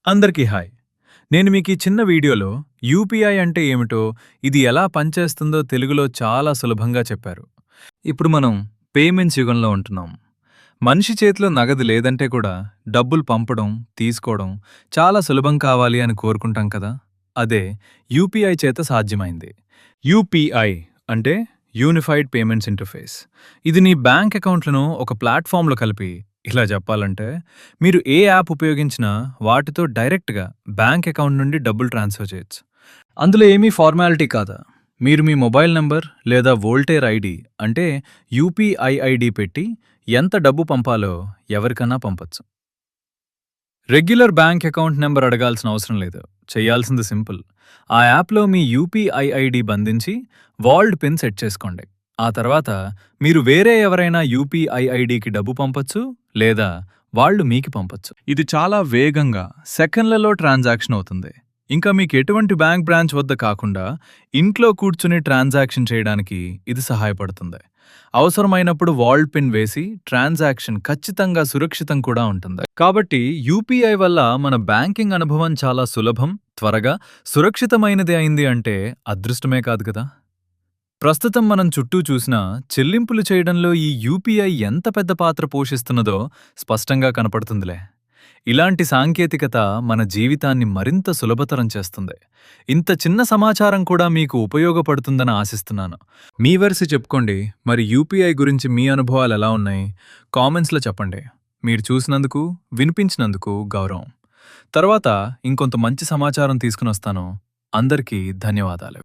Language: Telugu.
అందరికీ హాయ్. నేను మీకు ఈ చిన్న వీడియోలో యూపీఐ అంటే ఏమిటో, ఇది ఎలా పనిచేస్తుందో తెలుగులో చాలా సులభంగా చెప్పారు. ఇప్పుడు మనం పేమెంట్స్ యుగంలో ఉంటున్నాం. మనిషి చేతిలో నగదు లేదంటే కూడా డబ్బులు పంపడం, తీసుకోవడం చాలా సులభం కావాలి అని కోరుకుంటాం కదా. అదే యూపీఐ చేత సాధ్యమైంది. యూపీఐ అంటే యూనిఫైడ్ పేమెంట్స్ ఇంటర్ఫేస్. ఇది నీ బ్యాంక్ అకౌంట్లను ఒక ప్లాట్ఫామ్లో కలిపి, ఇలా చెప్పాలంటే మీరు ఏ యాప్ ఉపయోగించినా వాటితో డైరెక్ట్గా బ్యాంక్ అకౌంట్ నుండి డబ్బులు ట్రాన్స్ఫర్ చేయొచ్చు. అందులో ఏమీ ఫార్మాలిటీ కాదా. మీరు మీ మొబైల్ నంబర్ లేదా వోల్టేర్ ఐడి అంటే యూపీఐ ఐడి పెట్టి ఎంత డబ్బు పంపాలో ఎవరికన్నా పంపొచ్చు. రెగ్యులర్ బ్యాంక్ అకౌంట్ నెంబర్ అడగాల్సిన అవసరం లేదు. చెయ్యాల్సింది సింపుల్. ఆ యాప్లో మీ యూపీఐ ఐడి బంధించి వాల్డ్ పిన్ సెట్ చేసుకోండి. ఆ తర్వాత మీరు వేరే ఎవరైనా యూపీఐ ఐడికి డబ్బు పంపొచ్చు, లేదా వాళ్ళు మీకు పంపొచ్చు. ఇది చాలా వేగంగా సెకండ్లలో ట్రాన్సాక్షన్ అవుతుంది. ఇంకా మీకు ఎటువంటి బ్యాంక్ బ్రాంచ్ వద్ద కాకుండా ఇంట్లో కూర్చుని ట్రాన్సాక్షన్ చేయడానికి ఇది సహాయపడుతుంది. అవసరమైనప్పుడు వాల్డ్ పిన్ వేసి ట్రాన్సాక్షన్ ఖచ్చితంగా సురక్షితం కూడా ఉంటుంది. కాబట్టి యూపీఐ వల్ల మన బ్యాంకింగ్ అనుభవం చాలా సులభం, త్వరగా, సురక్షితమైనది అయింది అంటే అదృష్టమే కాదు కదా. ప్రస్తుతం మనం చుట్టూ చూసినా చెల్లింపులు చేయడంలో ఈ యూపీఐ ఎంత పెద్ద పాత్ర పోషిస్తున్నదో స్పష్టంగా కనపడుతుందిలే. ఇలాంటి సాంకేతికత మన జీవితాన్ని మరింత సులభతరం చేస్తుంది. ఇంత చిన్న సమాచారం కూడా మీకు ఉపయోగపడుతుందని ఆశిస్తున్నాను. మీ వరిసి చెప్పుకోండి, మరి యూపీఐ గురించి మీ అనుభవాలు ఎలా ఉన్నాయి కామెంట్స్లో చెప్పండి. మీరు చూసినందుకు, వినిపించినందుకు గౌరవం. తర్వాత ఇంకొంత మంచి సమాచారం తీసుకుని వస్తాను. అందరికీ ధన్యవాదాలు.